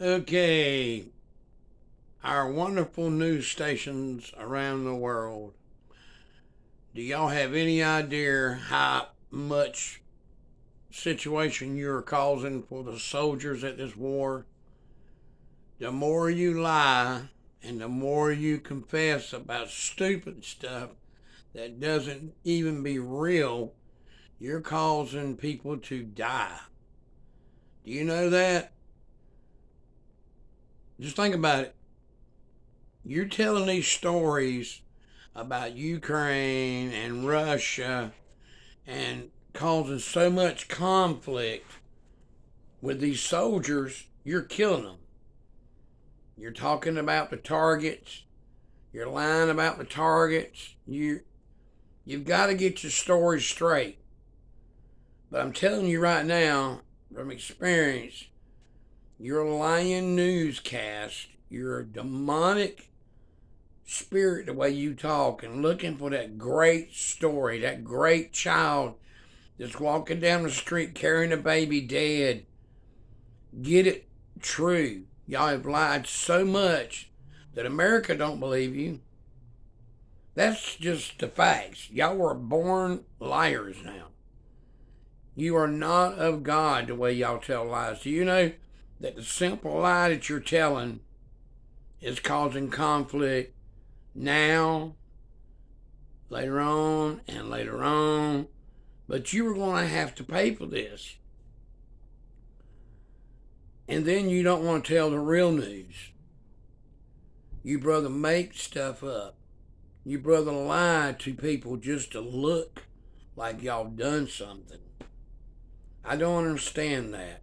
Okay, our wonderful news stations around the world. Do y'all have any idea how much situation you're causing for the soldiers at this war? The more you lie and the more you confess about stupid stuff that doesn't even be real, you're causing people to die. Do you know that? Just think about it. You're telling these stories about Ukraine and Russia and causing so much conflict with these soldiers, you're killing them. You're talking about the targets. You're lying about the targets. You've got to get your story straight. But I'm telling you right now, from experience, you're a lying newscast. You're a demonic spirit the way you talk and looking for that great story, that great child that's walking down the street carrying a baby dead. Get it true. Y'all have lied so much that America don't believe you. That's just the facts. Y'all are born liars now. You are not of God the way y'all tell lies. Do you know that the simple lie that you're telling is causing conflict now, later on, and later on? But you were going to have to pay for this. And then you don't want to tell the real news. You brother make stuff up. You brother lie to people just to look like y'all done something. I don't understand that.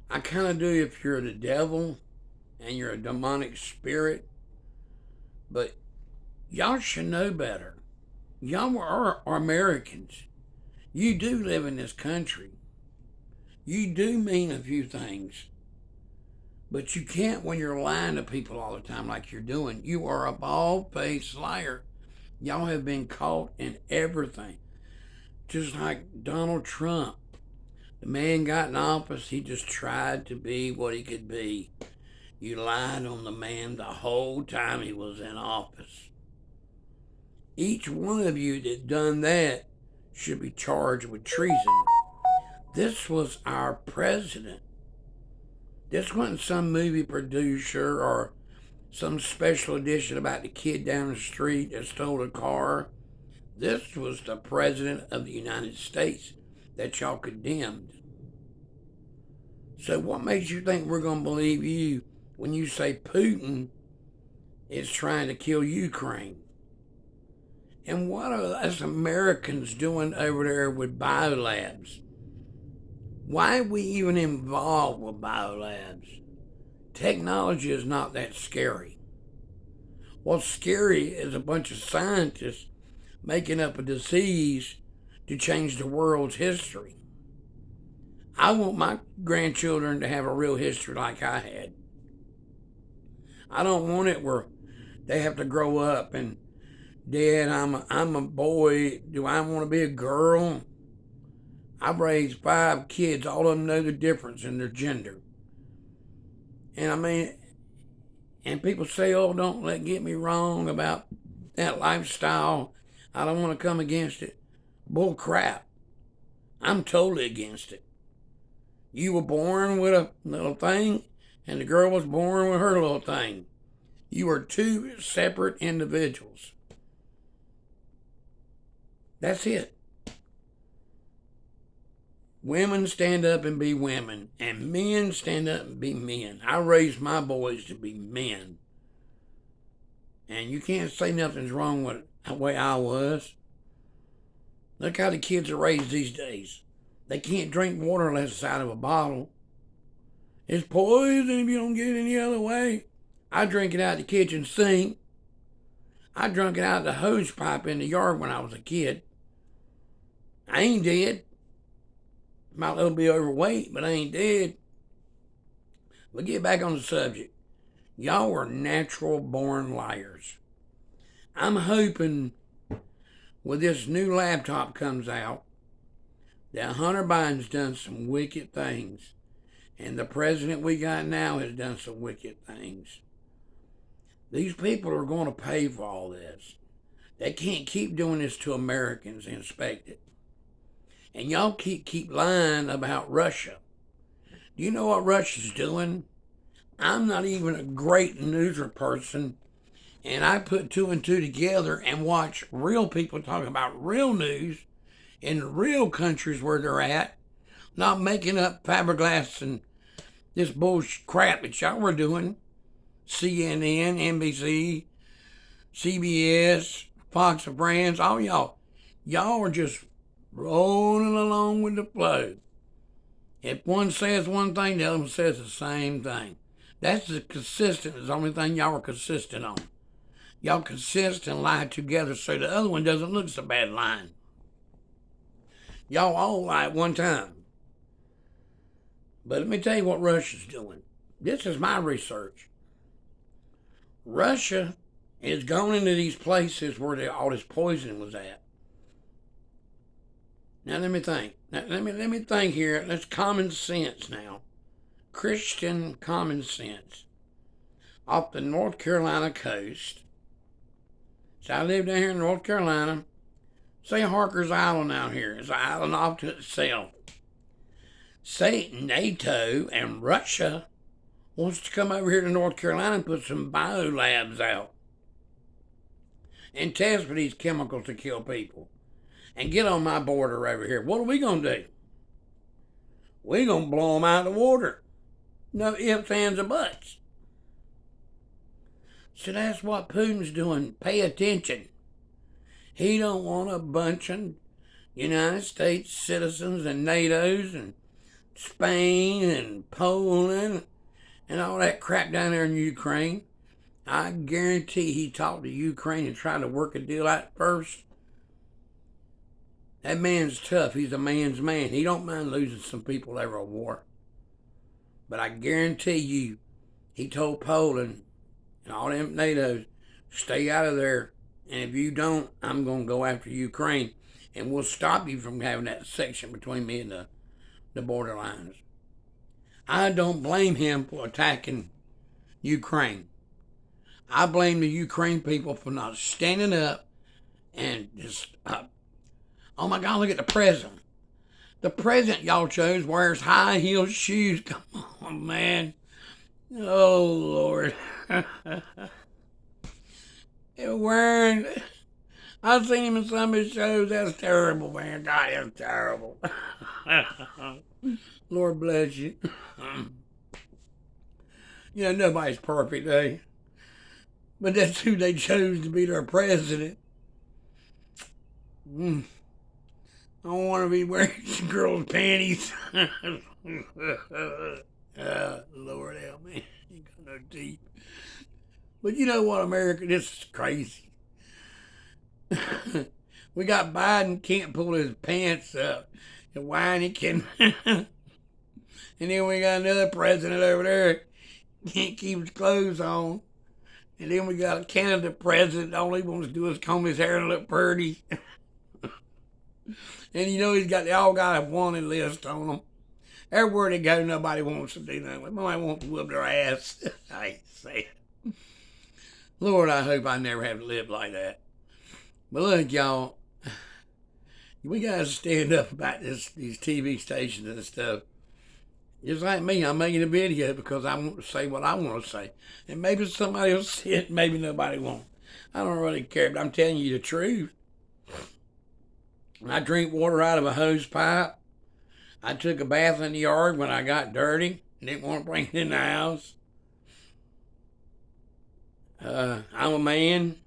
I kind of do if you're the devil and you're a demonic spirit. But y'all should know better. Y'all are Americans. You do live in this country. You do mean a few things. But you can't when you're lying to people all the time like you're doing. You are a bald-faced liar. Y'all have been caught in everything. Just like Donald Trump. The man got in office, he just tried to be what he could be. You lied on the man the whole time he was in office. Each one of you that done that should be charged with treason. This was our president. This wasn't some movie producer or some special edition about the kid down the street that stole a car. This was the president of the United States that y'all condemned. So what makes you think we're going to believe you when you say Putin is trying to kill Ukraine? And what are us Americans doing over there with biolabs? Why are we even involved with biolabs? Technology is not that scary. What's scary is a bunch of scientists making up a disease to change the world's history. I want my grandchildren to have a real history like I had. I don't want it where they have to grow up and, Dad, I'm a boy. Do I want to be a girl? I've raised 5 kids. All of them know the difference in their gender. And I mean, and people say, oh, don't get me wrong about that lifestyle. I don't want to come against it. Bull crap. I'm totally against it. You were born with a little thing, and the girl was born with her little thing. You are 2 separate individuals. That's it. Women stand up and be women, and men stand up and be men. I raised my boys to be men. And you can't say nothing's wrong with the way I was. Look how the kids are raised these days. They can't drink water unless it's out of a bottle. It's poison if you don't get it any other way. I drink it out of the kitchen sink. I drunk it out of the hose pipe in the yard when I was a kid. I ain't dead. Might a little bit overweight, but I ain't dead. But get back on the subject. Y'all are natural born liars. I'm hoping when this new laptop comes out that Hunter Biden's done some wicked things And the president we got now has done some wicked things. These people are going to pay for all this. They can't keep doing this to Americans and expect it. And y'all keep lying about Russia. Do you know what Russia's doing? I'm not even a great newser person, and I put two and two together and watch real people talking about real news in real countries where they're at, not making up fiberglass and this bullshit crap that y'all were doing. CNN, NBC, CBS, Fox and Friends, all y'all. Y'all are just rolling along with the flow. If one says one thing, the other one says the same thing. That's the consistent, is the only thing y'all are consistent on. Y'all consist and lie together so the other one doesn't look so bad lying. Y'all all lie at one time. But let me tell you what Russia's doing. This is my research. Russia is going into these places where all this poison was at. Now let me think. Let me think here. That's common sense now. Christian common sense. Off the North Carolina coast. So I live down here in North Carolina. Say Harker's Island out here. It's an island off to itself. Say NATO and Russia wants to come over here to North Carolina and put some biolabs out and test for these chemicals to kill people and get on my border over here. What are we going to do? We're going to blow them out of the water. No ifs, ands, or buts. So that's what Putin's doing. Pay attention. He don't want a bunch of United States citizens and NATO's and Spain and Poland and all that crap down there in Ukraine. I guarantee he talked to Ukraine and tried to work a deal out first. That man's tough. He's a man's man. He don't mind losing some people over a war. But I guarantee you, he told Poland and all them NATO's, stay out of there. And if you don't, I'm going to go after Ukraine. And we'll stop you from having that section between me and the border lines. I don't blame him for attacking Ukraine. I blame the Ukraine people for not standing up and just, oh my God, look at the president. The president y'all chose wears high heel shoes. Come on, man. Oh, Lord. Wearing, I've seen him in some of his shows. That's terrible, man. God, that's terrible. Lord bless you. You know, nobody's perfect, eh? But that's who they chose to be their president. I don't want to be wearing some girls' panties. Lord help me. Ain't got no teeth. But you know what, America? This is crazy. We got Biden can't pull his pants up. And whiny can. And then we got another president over there can't keep his clothes on. And then we got a Canada president, all he wants to do is comb his hair and look pretty. And you know he's all got a wanted list on them. Everywhere they go, nobody wants to do nothing. Nobody wants to whoop their ass. I ain't saying it. Lord, I hope I never have to live like that. But look, y'all, we got to stand up about these TV stations and stuff. Just like me, I'm making a video because I want to say what I want to say. And maybe somebody will see it, maybe nobody won't. I don't really care, but I'm telling you the truth. I drink water out of a hose pipe. I took a bath in the yard when I got dirty and didn't want to bring it in the house. I'm a man,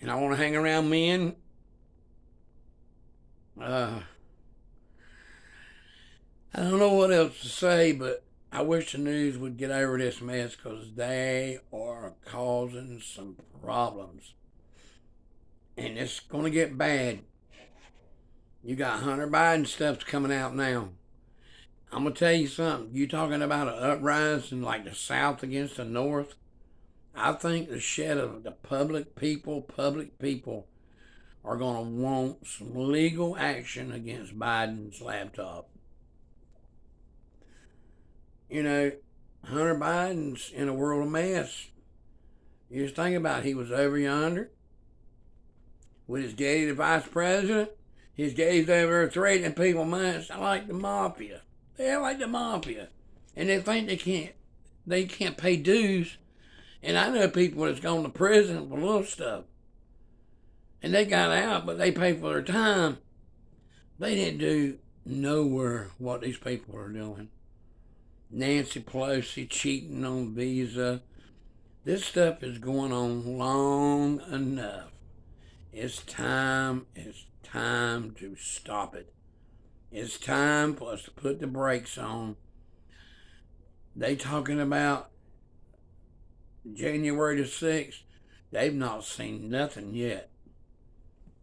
and I want to hang around men. I don't know what else to say, but I wish the news would get over this mess because they are causing some problems. And it's going to get bad. You got Hunter Biden stuff's coming out now. I'm going to tell you something. You talking about an uprising like the South against the North? I think the shed of the public people are going to want some legal action against Biden's laptop. Hunter Biden's in a world of mess. You just think about it. He was over yonder with his daddy, the vice president. His daddy's over there threatening people minds. I like the mafia. They're like the mafia. And they think they can't pay dues. And I know people that's gone to prison for little stuff. And they got out, but they paid for their time. They didn't do nowhere what these people are doing. Nancy Pelosi cheating on visa. This stuff is going on long enough. It's time to stop it. It's time for us to put the brakes on. They talking about January the 6th. They've not seen nothing yet.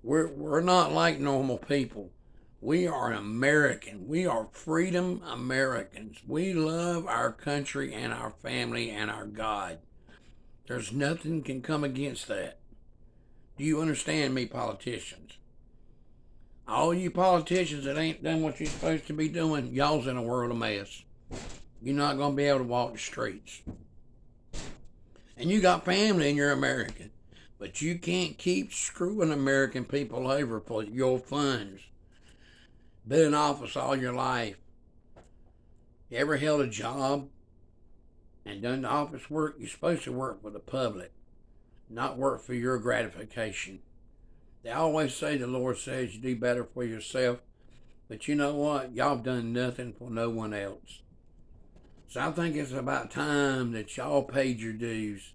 We're not like normal people. We are American. We are freedom Americans. We love our country and our family and our God. There's nothing can come against that. Do you understand me, politicians? All you politicians that ain't done what you're supposed to be doing, y'all's in a world of mess. You're not going to be able to walk the streets. And you got family and you're American. But you can't keep screwing American people over for your funds. Been in office all your life. You ever held a job and done the office work? You're supposed to work for the public, not work for your gratification. They always say the Lord says you do better for yourself. But you know what? Y'all have done nothing for no one else. So I think it's about time that y'all paid your dues.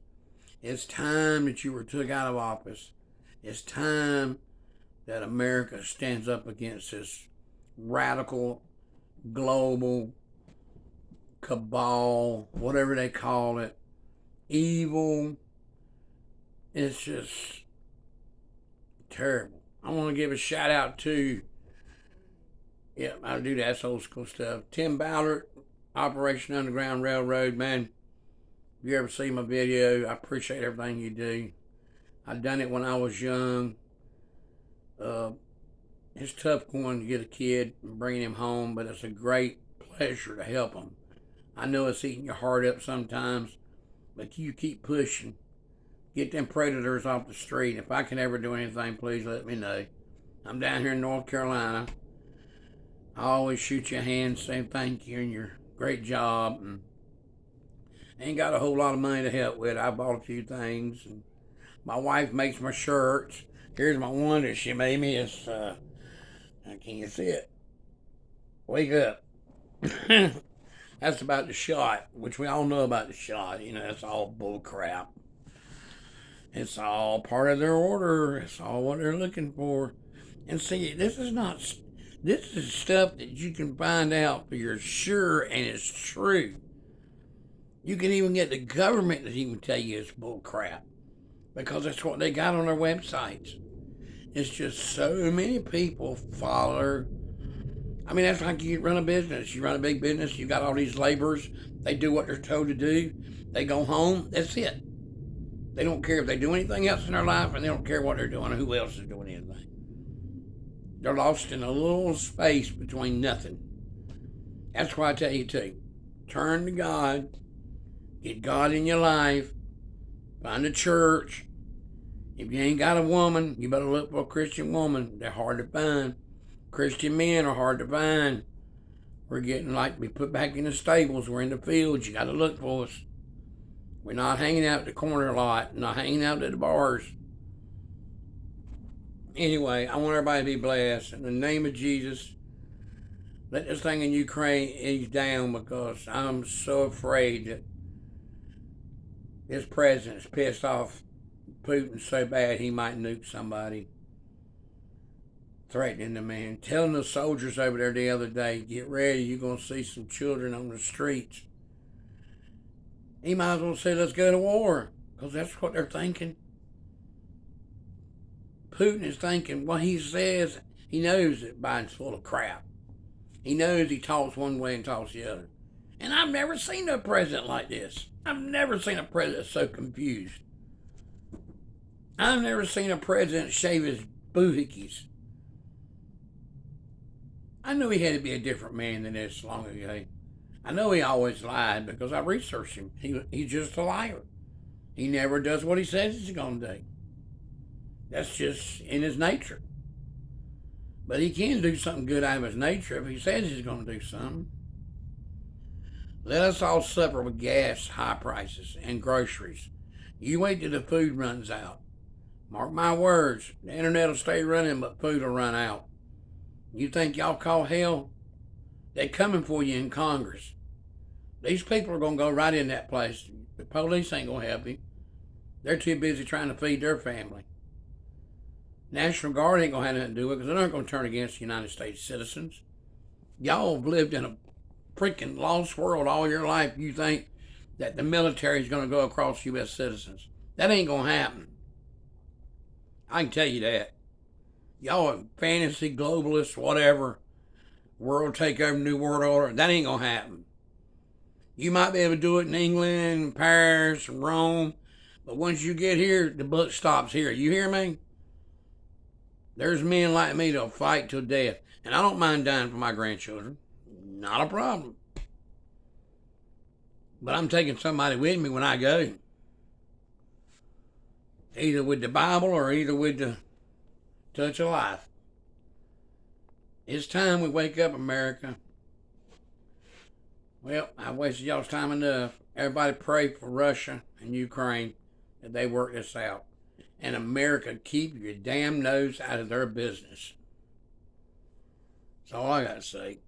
It's time that you were took out of office. It's time that America stands up against this radical, global cabal, whatever they call it, evil. It's just terrible. I want to give a shout out to, I do that old school stuff. Tim Ballard, Operation Underground Railroad, man. If you ever see my video, I appreciate everything you do. I done it when I was young. It's tough going to get a kid and bringing him home, but it's a great pleasure to help him. I know it's eating your heart up sometimes, but you keep pushing. Get them predators off the street. If I can ever do anything, please let me know. I'm down here in North Carolina. I always shoot you a hand, say thank you and your great job. And ain't got a whole lot of money to help with. I bought a few things. And my wife makes my shirts. Here's my one that she made me. It's, can you see it? Wake up. That's about the shot, which we all know about the shot. It's all bull crap. It's all part of their order. It's all what they're looking for. And see, this is stuff that you can find out for you're sure and it's true. You can even get the government to even tell you it's bull crap, because that's what they got on their websites. It's just so many people follow. I mean, that's like you run a business. You run a big business. You got all these laborers. They do what they're told to do. They go home. That's it. They don't care if they do anything else in their life, and they don't care what they're doing or who else is doing anything. They're lost in a little space between nothing. That's why I tell you too. Turn to God. Get God in your life. Find a church. If you ain't got a woman, you better look for a Christian woman. They're hard to find. Christian men are hard to find. We're getting like to be put back in the stables. We're in the fields. You got to look for us. We're not hanging out at the corner lot. Not hanging out at the bars. Anyway, I want everybody to be blessed. In the name of Jesus, let this thing in Ukraine ease down, because I'm so afraid that this president's pissed off Putin so bad he might nuke somebody. Threatening the man. Telling the soldiers over there the other day, get ready, you're going to see some children on the streets. He might as well say, let's go to war, because that's what they're thinking. Putin is thinking what he says. He knows that Biden's full of crap. He knows he talks one way and talks the other. And I've never seen a president like this. I've never seen a president so confused. I've never seen a president shave his boohickeys. I knew he had to be a different man than this long ago. I know he always lied because I researched him. He's just a liar. He never does what he says he's going to do. That's just in his nature. But he can do something good out of his nature if he says he's going to do something. Let us all suffer with gas, high prices, and groceries. You wait till the food runs out. Mark my words, the internet will stay running, but food will run out. You think y'all call hell? They're coming for you in Congress. These people are going to go right in that place. The police ain't going to help you. They're too busy trying to feed their family. National Guard ain't going to have nothing to do with it because they're not going to turn against United States citizens. Y'all have lived in a freaking lost world all your life. You think that the military is going to go across U.S. citizens. That ain't going to happen. I can tell you that. Y'all are fantasy, globalists, whatever. World takeover, new world order. That ain't going to happen. You might be able to do it in England, Paris, Rome. But once you get here, the buck stops here. You hear me? There's men like me that'll fight till death. And I don't mind dying for my grandchildren. Not a problem. But I'm taking somebody with me when I go. Either with the Bible or either with the touch of life. It's time we wake up, America. Well, I wasted y'all's time enough. Everybody pray for Russia and Ukraine that they work this out. And America, keep your damn nose out of their business. That's all I got to say.